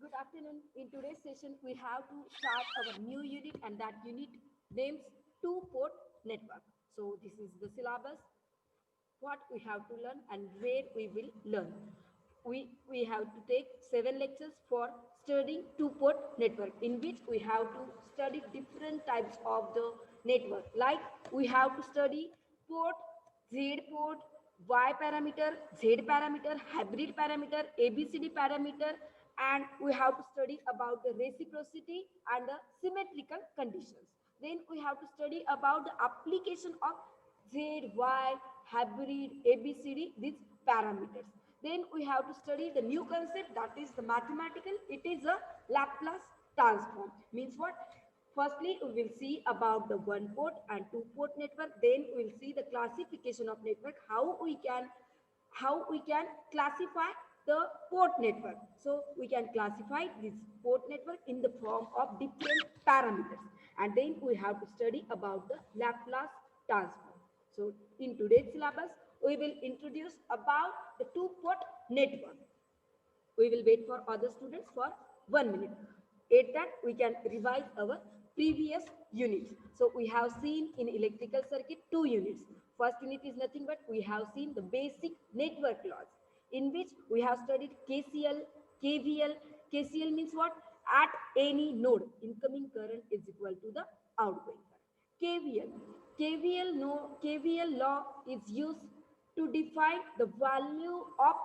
Good afternoon. In today's session, we have to start our new unit, and that unit names two-port network. So this is the syllabus, what we have to learn and where we will learn. We have to take 7 lectures for studying two-port network, in which we have to study different types of the network. Like we have to study port, Z port, Y parameter, Z parameter, hybrid parameter, ABCD parameter, and we have to study about the reciprocity and the symmetrical conditions. Then we have to study about the application of Z, Y, hybrid, ABCD, these parameters. Then we have to study the new concept, that is the mathematical. It is a Laplace transform. Means what? Firstly, we will see about the one port and two port network. Then we will see the classification of network, how we can classify the port network. So we can classify this port network in the form of different parameters. And then we have to study about the Laplace transform. So in today's syllabus, we will introduce about the two-port network. We will wait for other students for 1 minute. At that, we can revise our previous units. So we have seen in electrical circuit 2 units. First unit is nothing but we have seen the basic network laws, in which we have studied KCL, KVL. KCL means what? At any node, incoming current is equal to the outgoing current. KVL. KVL law is used to define the value of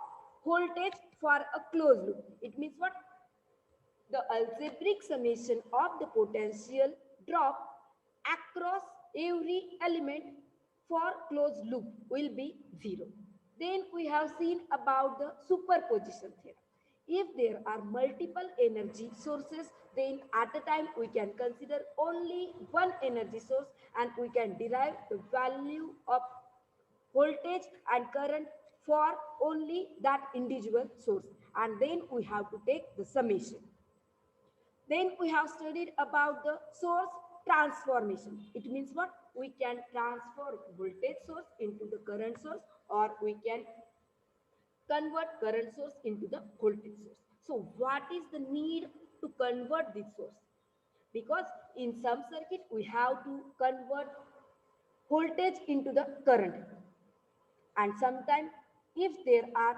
voltage for a closed loop. It means what? The algebraic summation of the potential drop across every element for closed loop will be 0. Then we have seen about the superposition theorem. If there are multiple energy sources, then at a time we can consider only one energy source, and we can derive the value of voltage and current for only that individual source. And then we have to take the summation. Then we have studied about the source transformation. It means what? We can transfer voltage source into the current source, or we can convert current source into the voltage source. So what is the need to convert this source? Because in some circuit we have to convert voltage into the current, and sometimes if there are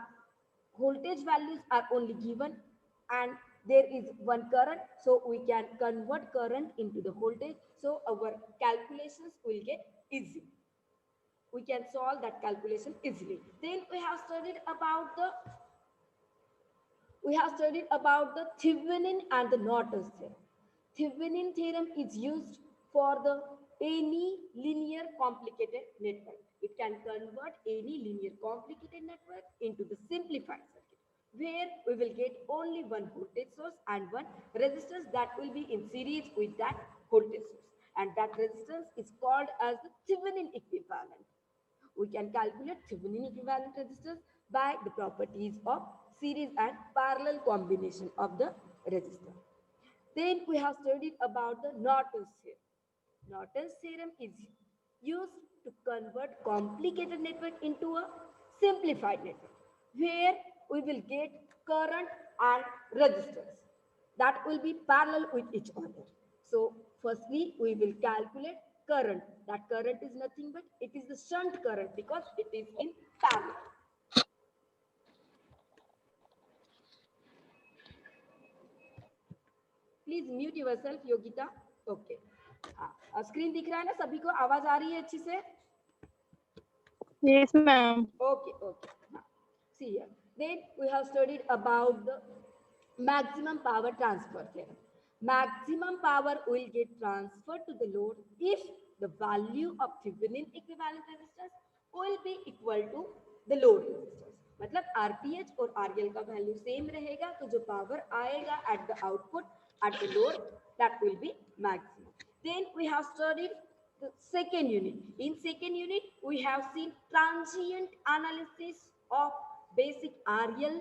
voltage values are only given and there is one current, so we can convert current into the voltage, so our calculations will get easy. We can solve that calculation easily. Then we have studied about the Thevenin and the Norton's theorem. Thevenin theorem is used for the any linear complicated network. It can convert any linear complicated network into the simplified circuit, where we will get only one voltage source and one resistance that will be in series with that voltage source. And that resistance is called as the Thevenin equivalent. We can calculate Thevenin equivalent resistance by the properties of series and parallel combination of the resistor. Then we have studied about the Norton's theorem. Norton's theorem is used to convert complicated network into a simplified network, where we will get current and resistance that will be parallel with each other. So firstly, we will calculate current. That current is nothing but it is the shunt current because it is in parallel. Please mute your self Yogita. Okay, हाँ, screen दिख रहा है ना सभी को? आवाज आ रही है अच्छी से? Yes, ma'am. Okay, okay. Now, see here. Then we have studied about the maximum power transfer theorem. Maximum power will get transferred to the load if the value of Thevenin equivalent resistance will be equal to the load resistance. मतलब RTH और RL का value same रहेगा, तो जो power आएगा at the output at the load, that will be maximum. Then we have studied the second unit. In second unit, we have seen transient analysis of basic RL,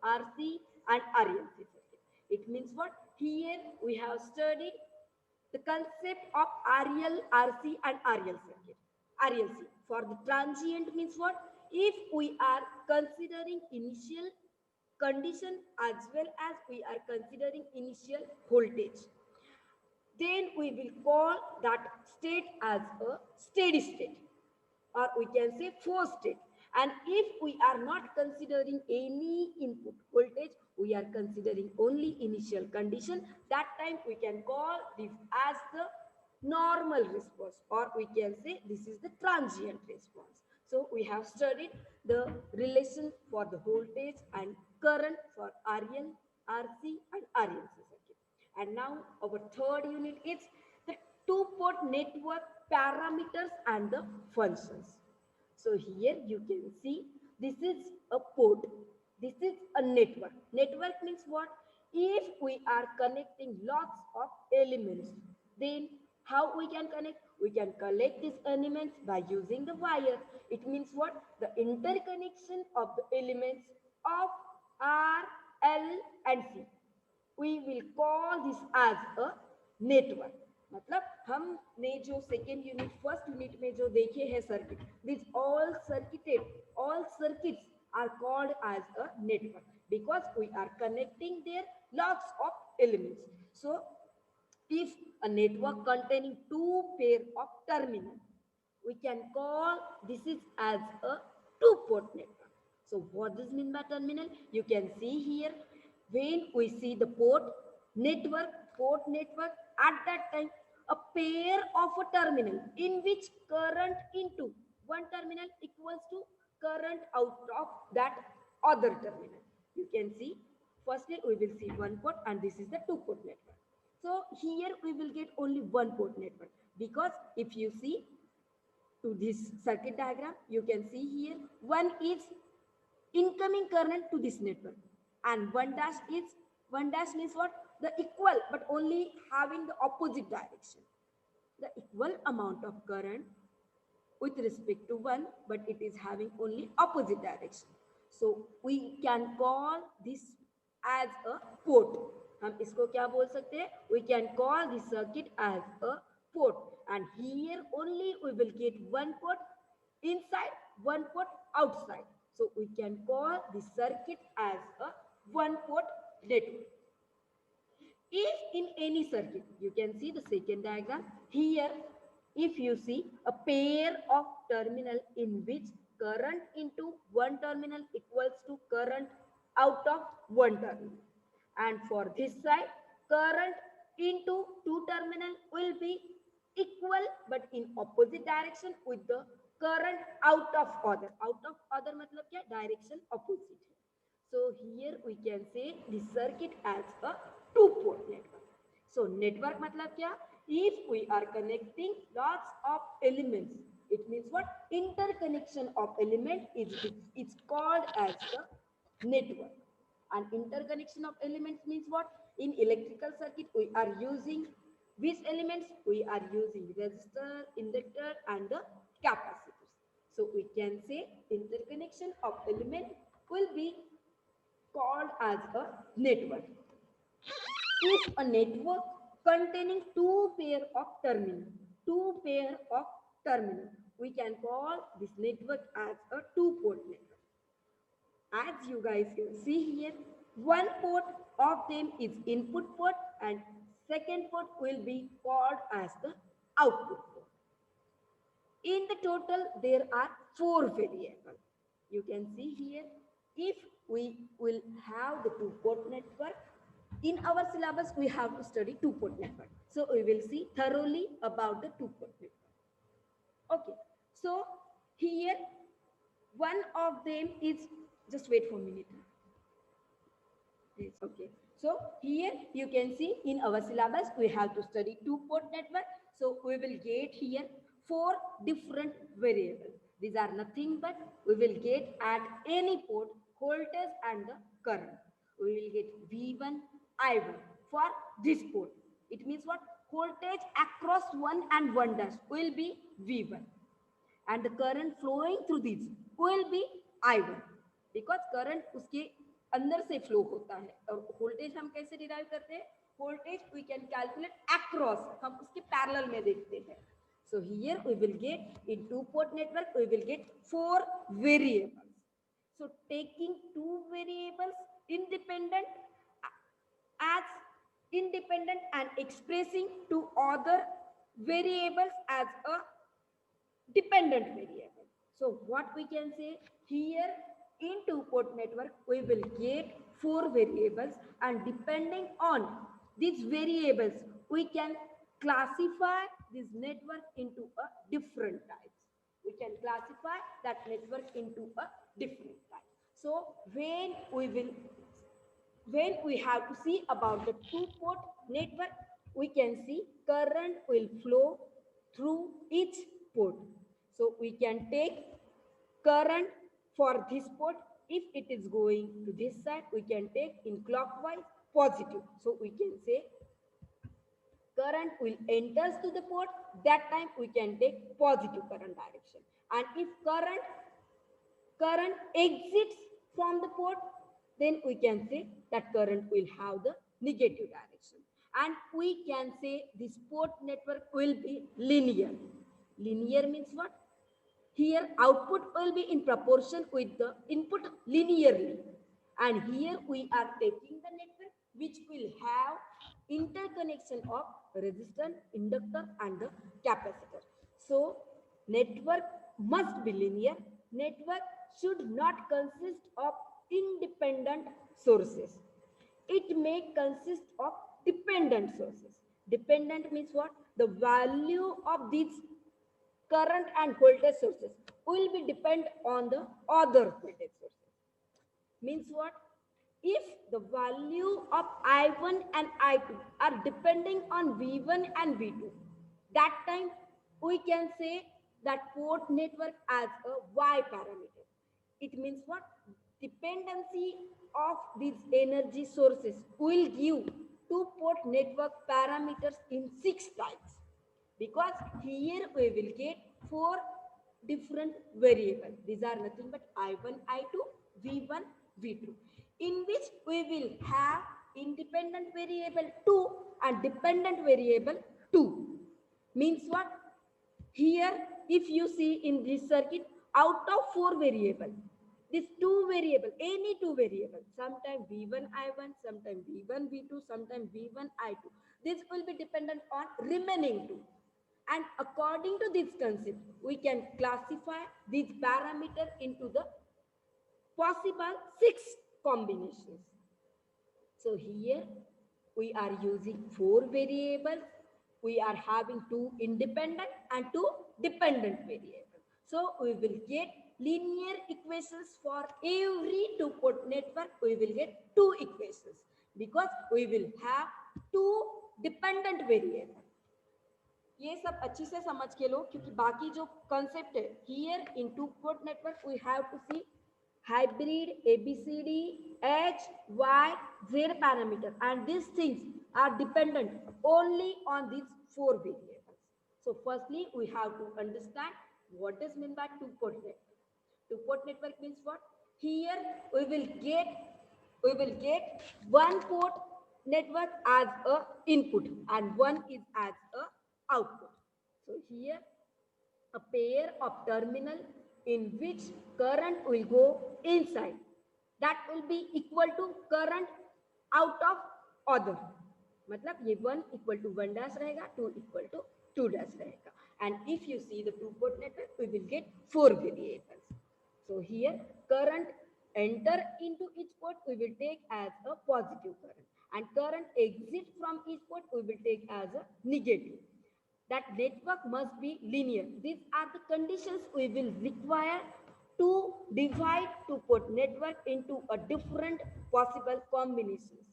RC and RLC circuit. It means what? Here we have studied the concept of RL, RC and RL circuit. RLC. For the transient means what? If we are considering initial condition as well as we are considering initial voltage. Then we will call that state as a steady state, or we can say force state. And if we are not considering any input voltage, we are considering only initial condition, that time we can call this as the normal response, or we can say this is the transient response. So we have studied the relation for the voltage and current for RL, RC and RLC circuit. And now our third unit is the two-port network parameters and the functions. So here you can see this is a port. This is a network. Network means what? If we are connecting lots of elements, then how we can connect? We can collect these elements by using the wire. It means what? The interconnection of the elements of R, L and C. We will call this as a network. मतलब हमने जो second unit first unit में जो देखे हैं circuit, this all circuits are called as a network because we are connecting their lots of elements. So if a network containing two pair of terminals, we can call this is as a two-port network. So what does mean by terminal? You can see here when we see the port network, at that time a pair of a terminal in which current into one terminal equals to current out of that other terminal. You can see firstly we will see one port and this is the two-port network. So here we will get only one port network because if you see to this circuit diagram, you can see here one is incoming current to this network and one dash means what? The equal but only having the opposite direction. The equal amount of current with respect to one, but it is having only opposite direction. So we can call this as a port. हम इसको क्या बोल सकते हैं? We can call this circuit as a port. And here only we will get one port inside, one port outside. So we can call the circuit as a one port network. If in any circuit, you can see the second diagram here, if you see a pair of terminal in which current into one terminal equals to current out of one terminal, and for this side current into two terminal will be equal but in opposite direction with the current out of other मतलब क्या? Direction opposite. So here we can say the circuit as a two-port network. So network मतलब क्या? If we are connecting lots of elements, it means what? Interconnection of element is called as the network. And interconnection of elements means what? In electrical circuit we are using which elements? We are using resistor, inductor and the capacitors. So we can say interconnection of element will be called as a network. If a network containing two pair of terminal, we can call this network as a two-port network. As you guys can see here, one port of them is input port and second port will be called as the output port. In the total, there are four variables. You can see here, if we will have the two-port network, in our syllabus, we have to study two-port network. So we will see thoroughly about the two-port network. Okay, so here, one of them is, just wait for a minute. Yes, okay. So here you can see in our syllabus, we have to study two-port network. So we will get here four different variables. These are nothing but we will get at any port voltage and the current. We will get V1, I1 for this port. It means what? Voltage across 1 and 1 dash will be V1 and the current flowing through these will be I1 because current उसके अंदर से flow होता है और voltage हम कैसे derive करते हैं? Voltage V can calculate across, हम उसके पैरेलल में देखते हैं. So here we will get in two-port network we will get four variables. So taking two variables independent as independent and expressing to other variables as a dependent variable. So what we can say here, in two-port network, we will get four variables, and depending on these variables, we can classify this network into a different types. We can classify that network into a different type. So when we have to see about the two-port network, we can see current will flow through each port. So we can take current for this port. If it is going to this side, we can take in clockwise positive. So we can say current will enters to the port, that time we can take positive current direction. And if current exits from the port, then we can say that current will have the negative direction. And we can say this port network will be linear. Linear means what? Here output will be in proportion with the input linearly. And here we are taking the network which will have interconnection of resistor, inductor and the capacitor. So network must be linear. Network should not consist of independent sources. It may consist of dependent sources. Dependent means what? The value of these current and voltage sources will be depend on the other voltage sources. Means what? If the value of I1 and I2 are depending on V1 and V2, that time we can say that port network as a Y parameter. It means what? Dependency of these energy sources will give two port network parameters in 6 types, because here we will get four different variables. These are nothing but I1, I2, V1, V2, in which we will have independent variable 2 and dependent variable 2. Means what? Here, if you see in this circuit, out of four variables, these two variable, any two variable, sometime V1 I1, sometime V1 V2, sometime V1 I2. This will be dependent on remaining two. And according to this concept, we can classify these parameters into the possible 6 combinations. So here we are using four variables. We are having two independent and two dependent variables. So we will get linear equations for every two-port network. We will get two equations because we will have two dependent variables. ये सब अच्छी से समझ के लो, क्योंकि बाकी जो concept है here in two port network we have to see hybrid ABCD H Y Z parameter, and these things are dependent only on these four variables. So firstly we have to understand what is meant by two port network. Two port network means what? Here we will get one port network as a input and one is as a output. So here a pair of terminal in which current will go inside, that will be equal to current out of other. मतलब ये 1 equal to 1 dash रहेगा, 2 equal to 2 dash रहेगा. And if you see the two port network, we will get four variables. So here current enter into each port we will take as a positive current, and current exit from each port we will take as a negative. That network must be linear. These are the conditions we will require to divide two-port network into a different possible combinations,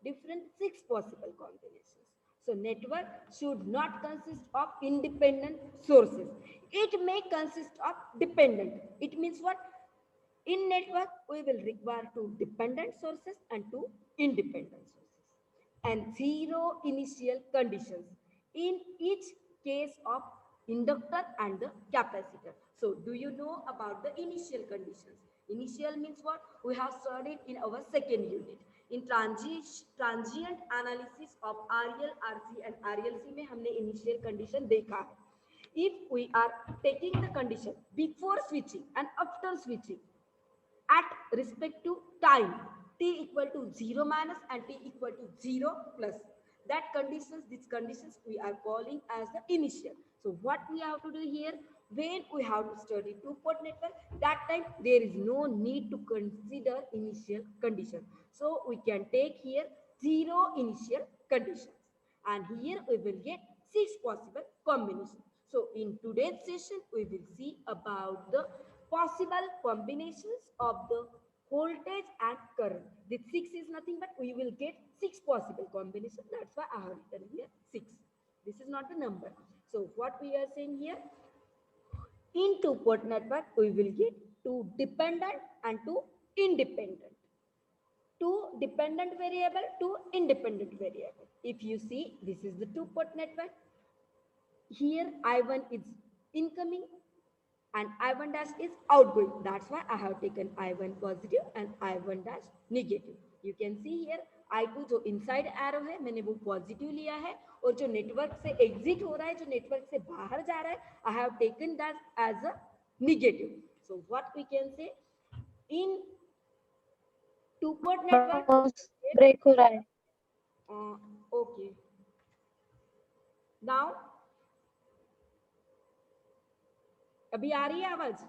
different 6 possible combinations. So network should not consist of independent sources. It may consist of dependent. It means what? In network, we will require two dependent sources and two independent sources, and 0 initial conditions in each case of inductor and the capacitor. So do you know about the initial conditions? Initial means what? We have studied in our second unit. In transient analysis of RL, RC and RLC में हमने initial condition देखा है. If we are taking the condition before switching and after switching at respect to time, t equal to 0 minus and t equal to 0 plus. That conditions, these conditions we are calling as the initial. So what we have to do here, when we have to study two-port network, that time there is no need to consider initial condition. So we can take here 0 initial conditions, and here we will get 6 possible combinations. So in today's session, we will see about the possible combinations of the voltage and current. The 6 is nothing but we will get 6 possible combinations. That's why I have written here 6. This is not the number. So what we are saying here, in two-port network, we will get two dependent and two independent. Two dependent variable, two independent variable. If you see, this is the two-port network. Here I1 is incoming and I1 dash is outgoing. That's why I have taken I1 positive and I1 dash negative. You can see here I2 जो inside arrow है मैंने वो positive लिया है, और जो network से exit हो रहा है, जो network से बाहर जा रहा है, I have taken that as a negative. So what we can say, in two-port network, break हो रहा है. okay. Now अभी आ रही है आवाज?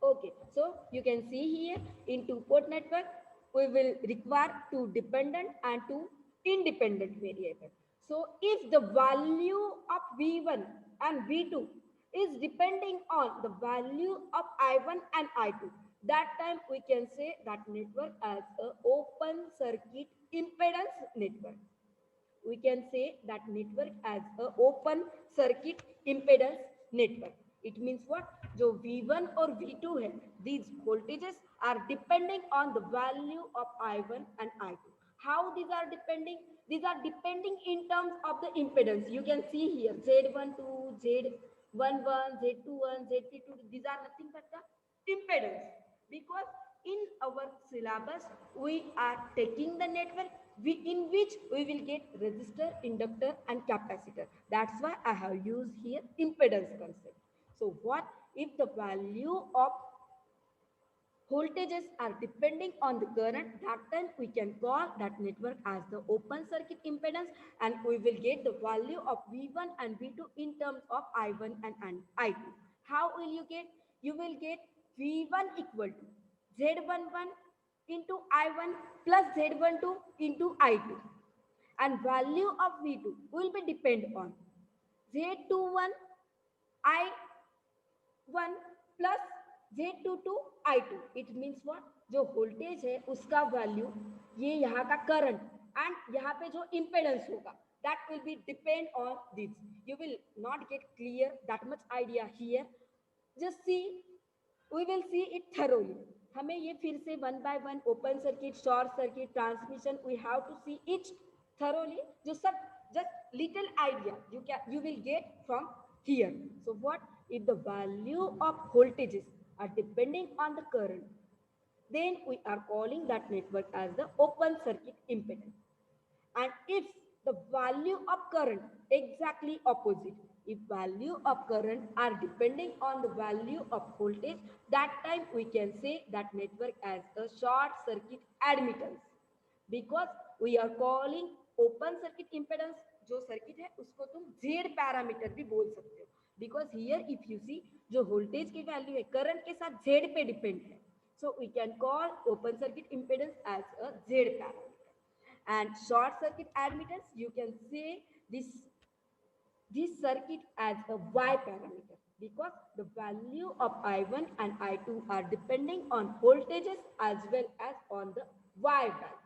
Okay, so you can see here in two-port network, we will require two dependent and two independent variables. So if the value of V1 and V2 is depending on the value of I1 and I2, that time we can say that network as a open circuit impedance network. We can say that network as a open circuit impedance network. It means what? जो V1 और V2 है, these voltages are depending on the value of I1 and I2. How these are depending? These are depending in terms of the impedance. You can see here Z12, Z11, Z21, Z32. These are nothing but the impedance, because in our syllabus we are taking the network in which we will get resistor, inductor and capacitor. That's why I have used here impedance concept. So what if the value of voltages are depending on the current, that time we can call that network as the open circuit impedance, and we will get the value of V1 and V2 in terms of I1 and I2. How will you get? You will get V1 equal to Z11 into I1 plus Z12 into I2, and value of V2 will be depend on Z21 I1 plus Z22 I2. It means what? जो voltage है उसका value, ये यहाँ का current, and यहाँ पे जो impedance होगा, that will be depend on this. You will not get clear that much idea here. Just see, we will see it thoroughly. हमें ये फिर से one by one, open circuit, short circuit, transmission, we have to see it thoroughly. जो सब just little idea you will get from here. So what if the value of voltages are depending on the current, then we are calling that network as the open circuit impedance. And if the value of current exactly opposite, if value of current are depending on the value of voltage, that time we can say that network as a short circuit admittance, because we are calling open circuit impedance, जो circuit है उसको तुम Z parameter भी बोल सकते हो, because here if you see जो voltage की वैल्यू है करंट के साथ जेड पे डिपेंड है, so we can call open circuit impedance as a Z parameter. And short circuit admittance, you can say this circuit as a Y parameter, because the value of I1 and I2 are depending on voltages as well as on the Y value.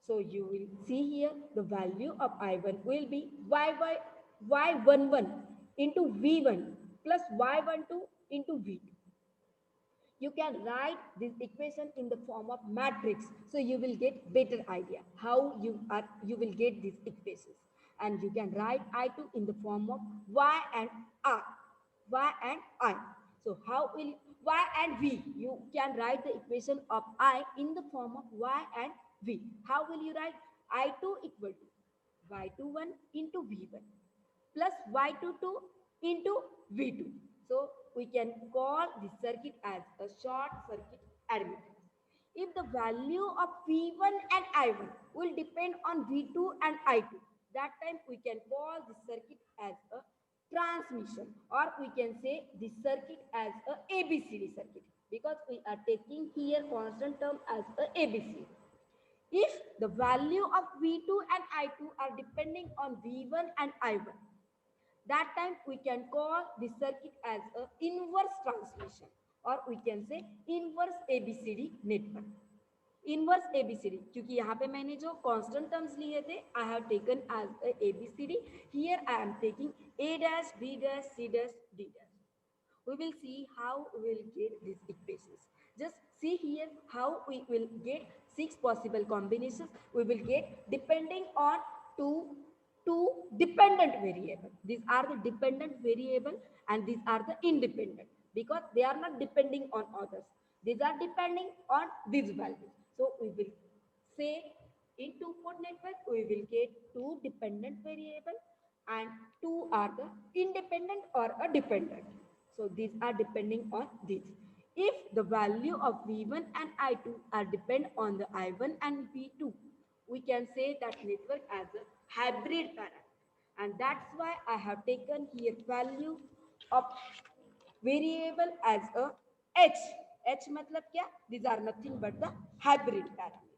So you will see here the value of I1 will be Y11 into V1 plus Y12 into V2. You can write this equation in the form of matrix, so you will get better idea how you will get these equations. And you can write I2 in the form of y and I. So how will y and v, you can write the equation of I in the form of y and v. How will you write? I2 equal to y21 into v1 plus y22 into v2. So we can call this circuit as a short circuit admittance. If the value of V1 and I1 will depend on V2 and I2, that time we can call this circuit as a transmission, or we can say this circuit as a ABCD circuit, because we are taking here constant term as a ABCD. If the value of V2 and I2 are depending on V1 and I1, that time we can call the circuit as a inverse transmission, or we can say inverse ABCD network. Inverse ABCD, क्योंकि यहाँ पे मैंने जो constant terms लिए थे, I have taken as ABCD. Here I am taking A dash, B dash, C dash, D dash. We will see how we will get these equations. Just see here how we will get 6 possible combinations. We will get depending on two dependent variable. These are the dependent variable and these are the independent, because they are not depending on others. These are depending on these values. So we will say in two-port network we will get two dependent variable and two are the independent or a dependent. So these are depending on this. If the value of V1 and I2 are depend on the I1 and V2, we can say that network as a hybrid parameter. And that's why I have taken here value of variable as a H. H matlab kya? These are nothing but the hybrid parameter.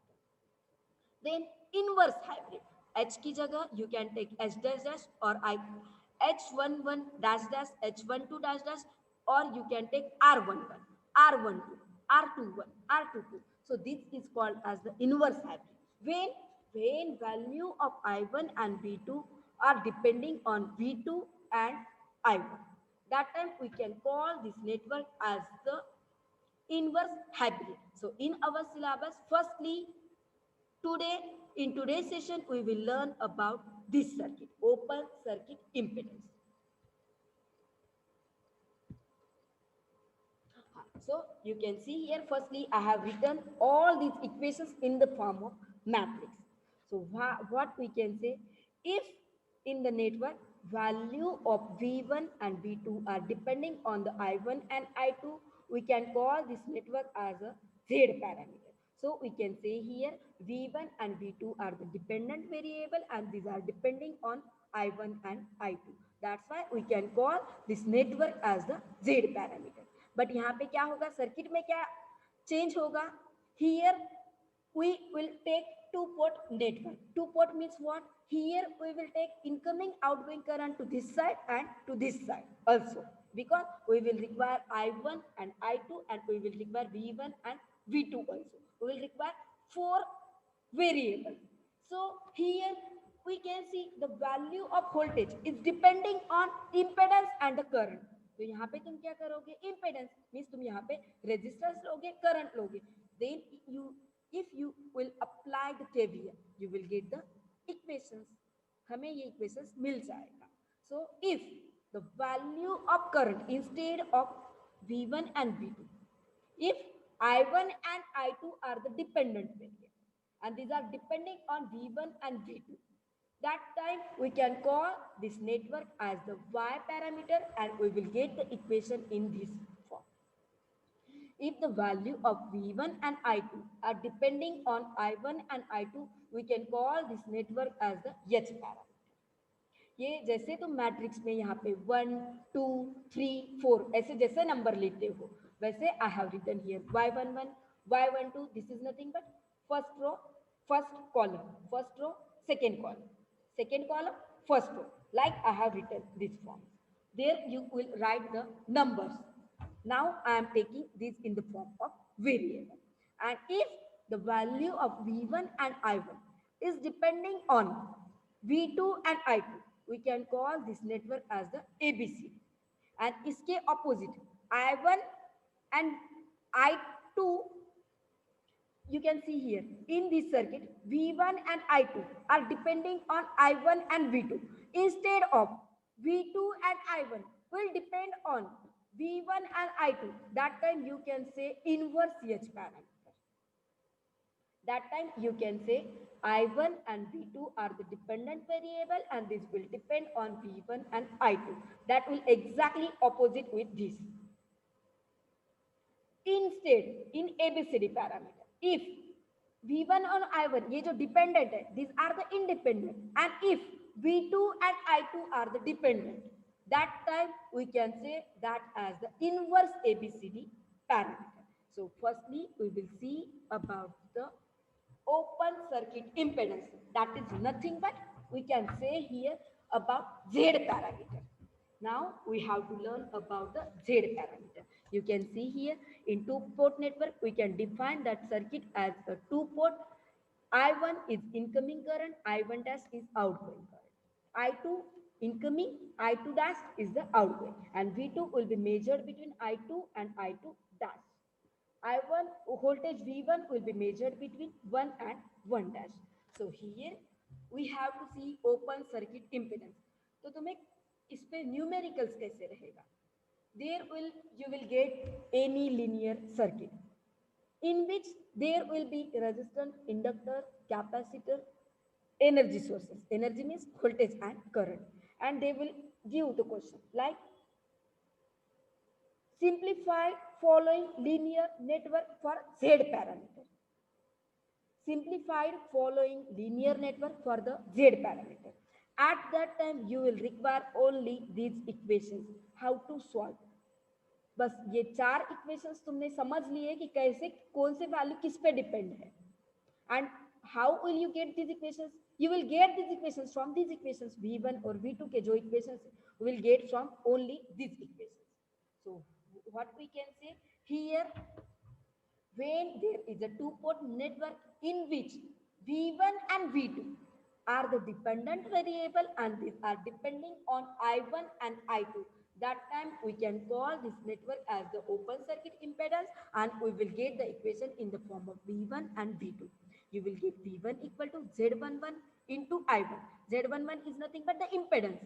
Then inverse hybrid. H की जगह you can take H dash dash or I H11 dash dash, H12 dash dash, or you can take R11, R12, R21, R22. So this is called as the inverse hybrid. When value of I1 and V2 are depending on V2 and I1, that time we can call this network as the inverse hybrid. So in our syllabus, firstly, in today's session, we will learn about this circuit, open circuit impedance. So you can see here, firstly, I have written all these equations in the form of matrix. So what we can say, if in the network value of V1 and V2 are depending on the I1 and I2, we can call this network as a Z parameter. So we can say here V1 and V2 are the dependent variable and these are depending on I1 and I2. That's why we can call this network as the Z parameter. But यहाँ पे क्या होगा, circuit में क्या change होगा, here we will take two port network. Two port means what? Here we will take incoming outgoing current to this side and to this side also, because we will require I1 and I2 and we will require V1 and V2 also. We will require 4 variables. So here we can see the value of voltage is depending on impedance and the current. तो यहाँ पे तुम क्या करोगे, impedance means तुम यहाँ पे resistance लोगे, करंट लोगे. Then you if you will apply the KVL you will get the equations. हमें ये इक्वेशंस मिल जाएगा. So if the value of current instead of V1 and V2, if I1 and I2 are the dependent variable and these are depending on V1 and V2, that time we can call this network as the Y parameter and we will get the equation in this form. If the value of V1 and I2 are depending on I1 and I2, we can call this network as the H parameter. ये जैसे तुम matrix में यहाँ पे 1, 2, 3, 4 ऐसे जैसे number लेते हो, वैसे I have written here Y11, Y12. This is nothing but first row, first column, first row, second column, first row. Like I have written this form. There you will write the numbers. Now I am taking this in the form of variable. And if the value of V1 and I1 is depending on V2 and I2, we can call this network as the ABCD. And इसके opposite I1 and I2, you can see here in this circuit V1 and I2 are depending on I1 and V2. Instead of V2 and I1 will depend on V1 and I2, that time you can say inverse H parameter. That time you can say I1 and V2 are the dependent variable and this will depend on V1 and I2. That will exactly opposite with this. Instead, in ABCD parameter, if V1 और I1 ये जो dependent है, these are the independent, and if V2 and I2 are the dependent, that time we can say that as the inverse ABCD parameter. So firstly, we will see about the open circuit impedance. That is nothing but we can say here about Z parameter. Now we have to learn about the Z parameter. You can see here in two-port network, we can define that circuit as a two-port. I1 is incoming current, I1 dash is outgoing current. I2 incoming, I2 dash is the outgoing, and V2 will be measured between I2 and I2 dash. I1 voltage V1 will be measured between 1 and 1 dash. So here we have to see open circuit impedance. तो तुम्हें इस पे numericals कैसे रहेगा? There will you will get any linear circuit in which there will be resistor, inductor, capacitor, energy sources. Energy means voltage and current, and they will give the question like simplify following linear network for Z parameter. Simplified following linear network for the Z parameter. At that time, you will require only these equations. How to solve? बस ये चार equations तुमने समझ लिए कि कैसे कौन से वैल्यू किस पे डिपेंड है. And how will you get these equations? You will get these equations from these equations V1 or V2 के जो equations will get from only these equations. So what we can say here, when there is a two-port network in which V1 and V2 are the dependent variable and these are depending on I1 and I2, that time we can call this network as the open circuit impedance and we will get the equation in the form of V1 and V2. You will get V1 equal to Z11 into I1. Z11 is nothing but the impedance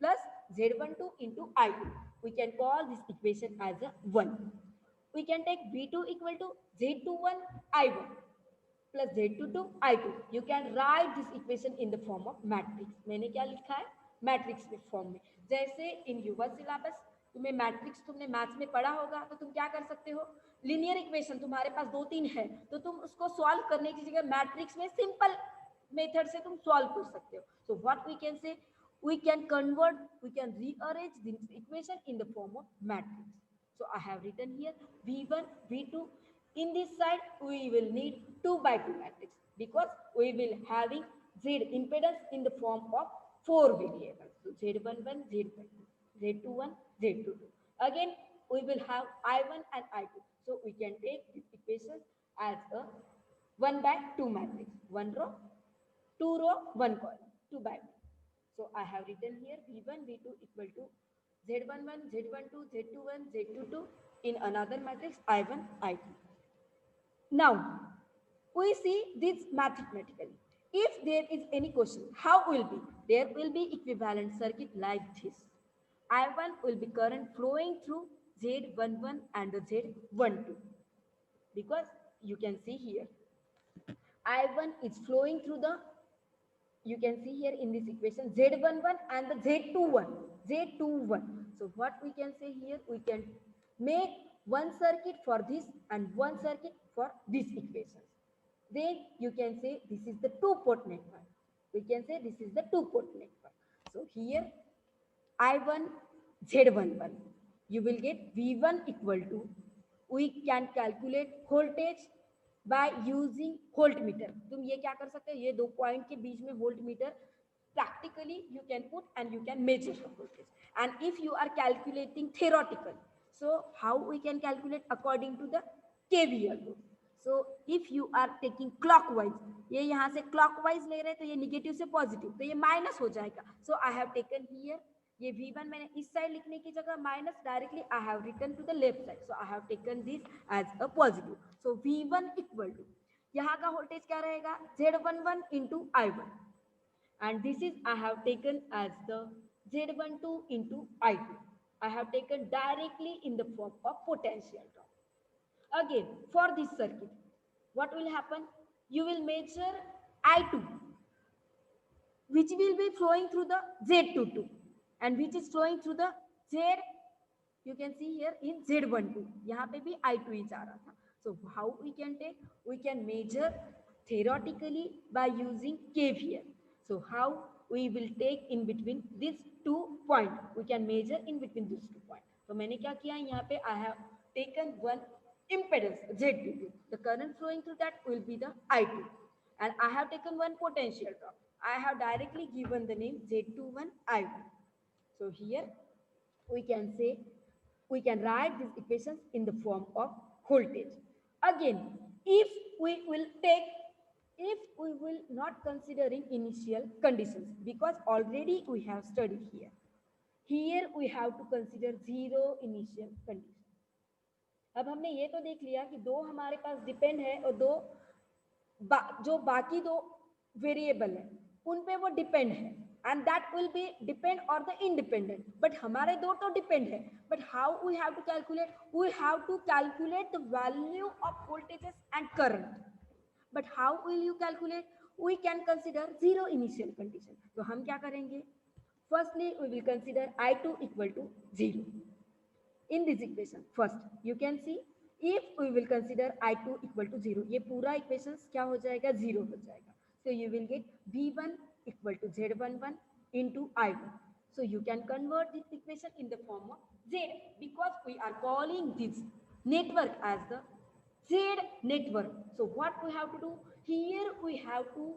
plus Z12 into I2. We can call this equation as a 1. We can take V2 equal to Z21 I1 plus Z22 I2. You can write this equation in the form of matrix. मैंने क्या लिखा है? Matrix के form में. जैसे इन युवा syllabus तुम्हें matrix तुमने मैथ्स में पढ़ा होगा तो तुम क्या कर सकते हो, लीनियर इक्वेशन तुम्हारे पास दो तीन है तो तुम उसको सॉल्व करने की जगह मैट्रिक्स में सिंपल मेथड से तुम सॉल्व कर सकते हो. So what we can say, we can convert, we can rearrange this equation in the form of matrix. So I have written here V1, V2. In this side, we will need 2 by 2 matrix because we will having Z impedance in the form of 4 variables. So Z11, Z12, Z21, Z22. Again, we will have I1 and I2. So we can take this equation as a 1 by 2 matrix. 1 row, 2 row, 1 column, 2 by 2. So I have written here V1, V2 equal to Z11, Z12, Z21, Z22 in another matrix I1, I2. Now, we see this mathematically. If there is any question, how will be? There will be equivalent circuit like this. I1 will be current flowing through Z11 and the Z12. Because you can see here, I1 is flowing through the, you can see here in this equation Z11 and the Z21. So what we can say here, we can make one circuit for this and one circuit for this equation. Then you can say this is the two-port network. We can say this is the two-port network. So here I1 Z11, you will get V1 equal to, we can calculate voltage by using voltmeter. तुम ये क्या कर सकते हो, ये दो point के बीच में voltmeter practically you can put and you can measure the voltage. And if you are calculating theoretically, so how we can calculate according to the KVL rule. So if you are taking clockwise, ये यहाँ से clockwise ले रहे हैं तो ये negative से positive, तो ये minus हो जाएगा. So I have taken here ये V1 मैंने इस साइड लिखने की जगह minus directly I have written to the left side. So I have taken this as a positive. So V1 equal to, यहाँ का वोल्टेज क्या रहेगा, Z11 into I1 and this is I have taken as the Z12 into I2. I have taken directly in the form of potential drop. Again for this circuit, what will happen? you will measure I2, which will be flowing through the Z22 and which is flowing through the Z, you can see here in Z12. यहाँ पे भी I2 ही जा रहा था. So how we can take? We can measure theoretically by using KVL. So how we will take in between these 2 points? We can measure in between these 2 points. तो मैंने क्या किया यहाँ पे? I have taken one impedance Z22. The current flowing through that will be the I2, and I have taken one potential drop. I have directly given the name Z21 I1. So here we can say, we can write these equations in the form of voltage. Again, if we will take, if we will not considering initial conditions, because already we have studied here. Here we have to consider zero initial condition. अब हमने ये तो देख लिया कि दो हमारे पास depend है और दो जो बाकी दो वेरिएबल है उन पे वो डिपेंड है, and that will be depend or the independent, but हमारे दो तो डिपेंड है. But how we have to calculate? We have to calculate the value of voltages and current. But how will you calculate? We can consider zero initial condition. तो हम क्या करेंगे? Firstly, we will consider I2 equal to 0 in this equation. First, you can see, if we will consider I2 equal to 0, ये पूरा equations क्या हो जाएगा? 0 हो जाएगा. So you will get V1 equal to Z11 into I1. So you can convert this equation in the form of Z, because we are calling this network as the Z network. So what we have to do? Here we have to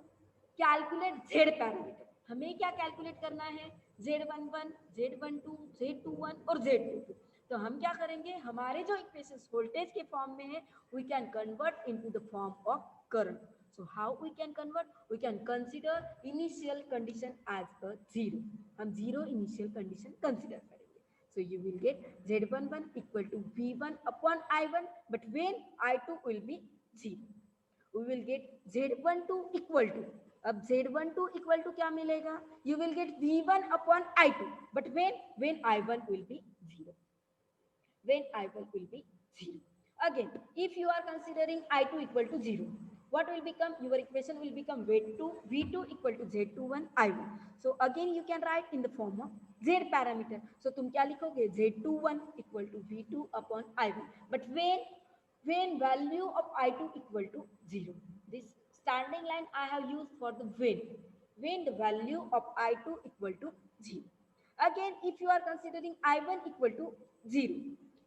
calculate Z parameter. हमें क्या calculate करना है? Z11, Z12, Z21 और Z22. तो हम क्या करेंगे? हमारे जो इक्वेशंस वोल्टेज के फॉर्म में है, we can convert into the form of current. So how we can convert? We can consider initial condition as a 0. हम 0 initial condition consider करेंगे. So you will get Z11 equal to V1 upon I1, but when I2 will be 0. We will get Z12 equal to, अब Z12 equal to क्या मिलेगा? You will get V1 upon I2, but when I1 will be 0. When I1 will be 0. Again, if you are considering I2 equal to 0, what will become? Your equation will become V2 equal to Z21 I1. So again you can write in the form of Z parameter. So तुम क्या लिखोगे? Z21 equal to V2 upon I1. But when value of I2 equal to 0. This standing line I have used for the when the value of I2 equal to 0. Again, if you are considering I1 equal to 0,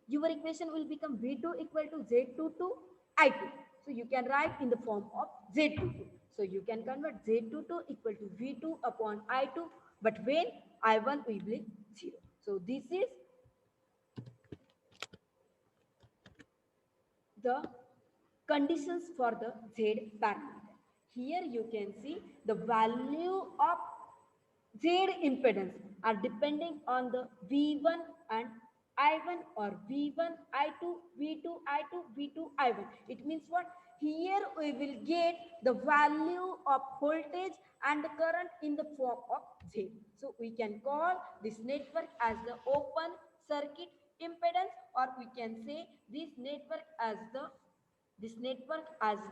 your equation will become V2 equal to Z22 I2. So you can write in the form of Z22. So you can convert Z22 equal to V2 upon I2, but when I1 will be 0. So this is the conditions for the Z parameter. Here you can see the value of Z impedance are depending on the V1 and I1, or V1, I2, V2, I2, V2, I1. It means what? Here we will get the value of voltage and the current in the form of Z. So we can call this network as the open circuit impedance, or we can say this network as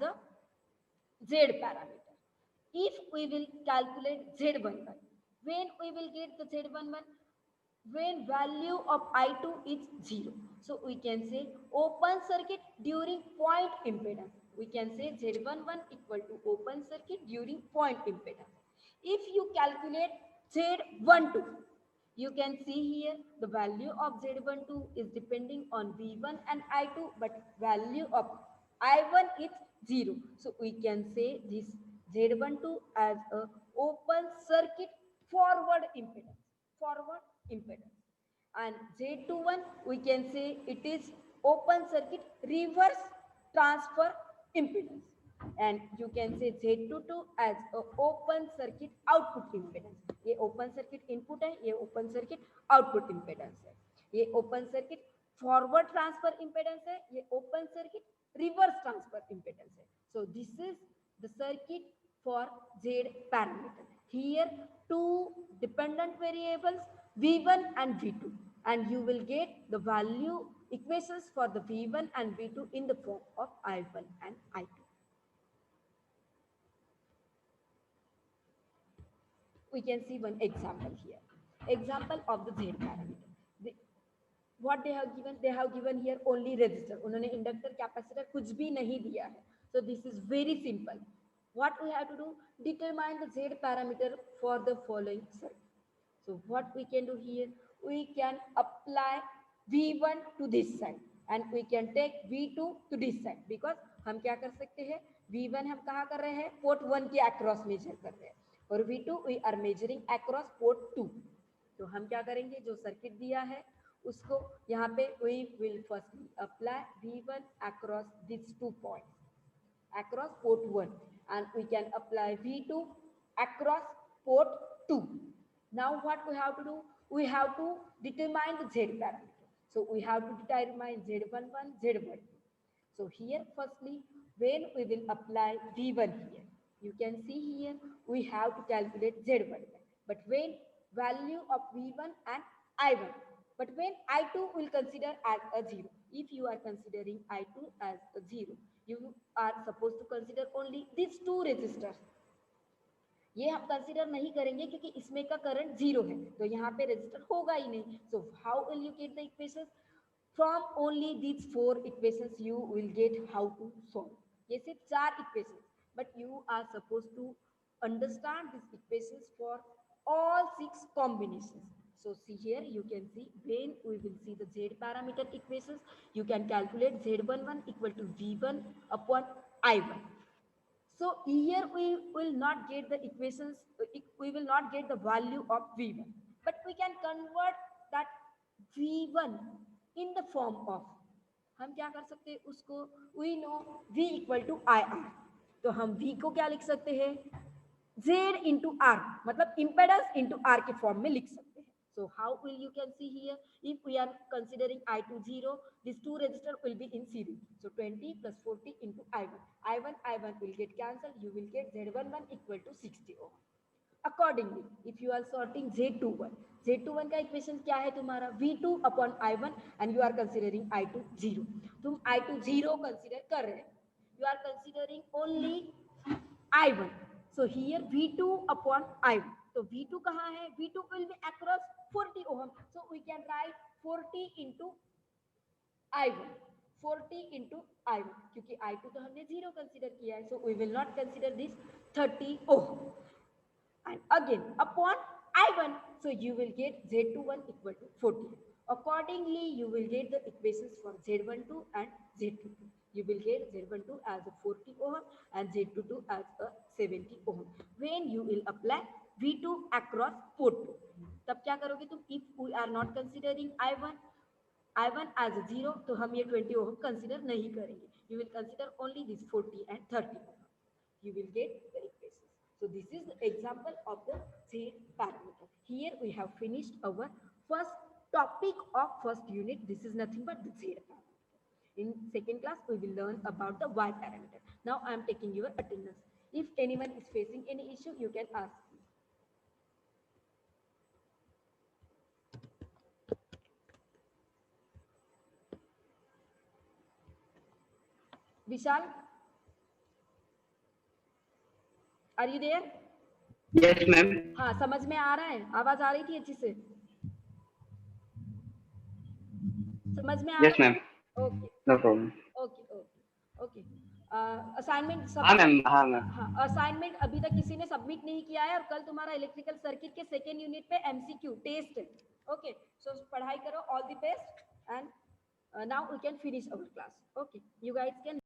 the Z parameter. If we will calculate Z11, when we will get the Z11? When value of I2 is 0. So we can say open circuit during point impedance. We can say Z11 equal to open circuit during point impedance. If you calculate Z12, you can see here the value of Z12 is depending on V1 and I2, but value of I1 is 0. So we can say this Z12 as a open circuit forward impedance. And Z21 we can say it is open circuit reverse transfer impedance. And you can say Z22 as a open circuit output impedance. ये open circuit input है, ये open circuit output impedance है. ये open circuit forward transfer impedance है, ये open circuit reverse transfer impedance है. So this is the circuit for Z parameter. Here two dependent variables V1 and V2, and you will get the value equations for the V1 and V2 in the form of I1 and I2. we can see one example here. Example of the Z parameter. What they have given here only resistor. उन्होंने inductor capacitor कुछ भी नहीं दिया है. So this is very simple. What we have to do? Determine the Z parameter for the following circuit. So what we can do here? We can apply V1 to this side and we can take V2 to this side, because हम क्या कर सकते हैं? V1 हम कहाँ कर रहे हैं? पोर्ट 1 के अक्रॉस मेजर कर रहे हैं और V2 we are measuring across port 2. तो हम क्या करेंगे? जो सर्किट दिया है उसको यहाँ पे we will first apply V1 across these 2 points across port 1 and we can apply V2 across port 2. Now what we have to do? We have to determine the Z parameter. So we have to determine Z11, Z12. So here firstly when we will apply V1 here, you can see here we have to calculate Z11. But when value of V1 and I1. But when I2 will consider as a 0. If you are considering I2 as a 0, you are supposed to consider only these 2 resistors. ये हम consider नहीं करेंगे क्योंकि इसमें का current 0 है, तो यहाँ पे रेजिस्टर होगा ही नहीं. So how will you get the equations? From only these 4 equations you will get how to solve. ये सिर्फ 4 equations, but you are supposed to understand these equations for all 6 combinations. So see here you can see when we will see the Z parameter equations, you can calculate Z11 equal to V1 upon I1. So here we will not get the equations, we will not get the value of V1, but we can convert that V1 in the form of, हम क्या कर सकते हैं उसको? We know V equal to IR, तो हम V को क्या लिख सकते हैं? Z into R, मतलब impedance into R के फॉर्म में लिख सकते हैं. So how will you can see here? If we are considering I2 0, these 2 resistors will be in series. So 20 plus 40 into I1. I1 will get cancelled. You will get Z11 equal to 60 ohm. Accordingly, if you are sorting Z21 का equation क्या है तुम्हारा? V2 upon I1 and you are considering I2 0. तुम I2 0 consider कर रहे हैं. You are considering only I1. So here V2 upon I1. तो V2 कहाँ है? V2 will be across 40 ohm. So we can write 40 into I1. 40 into I1. क्योंकि I2 तो हमने 0 consider किया है. So we will not consider this 30 ohm. And again upon I1. So you will get Z21 equal to 40. Accordingly, you will get the equations for Z12 and Z22. You will get Z12 as a 40 ohm and Z22 as a 70 ohm. When you will apply V2 across port 2, तब क्या करोगे तुम? If we are not considering I1 as a 0, तो हम ये 20 ohm consider नहीं करेंगे. You will consider only this 40 and 30 ohm. You will get the equations. So this is the example of the Z parameter. Here we have finished our first topic of first unit. This is nothing but the Z parameter. In second class, we will learn about the Y parameter. Now I am taking your attendance. If anyone is facing any issue, you can ask me. Vishal, are you there? Yes ma'am. हाँ, समझ में आ रहा है? आवाज आ रही थी अच्छी से? समझ में आ रहा है? Yes ma'am. Okay, no problem. Okay okay okay. Assignment सब, हाँ मैम. हाँ मैम. हाँ, असाइनमेंट अभी तक किसी ने सबमिट नहीं किया है और कल तुम्हारा इलेक्ट्रिकल सर्किट के सेकेंड यूनिट पे एमसीक्यू टेस्ट है. ओके, सो पढ़ाई करो. All the best and now we can finish our class. Okay, you guys can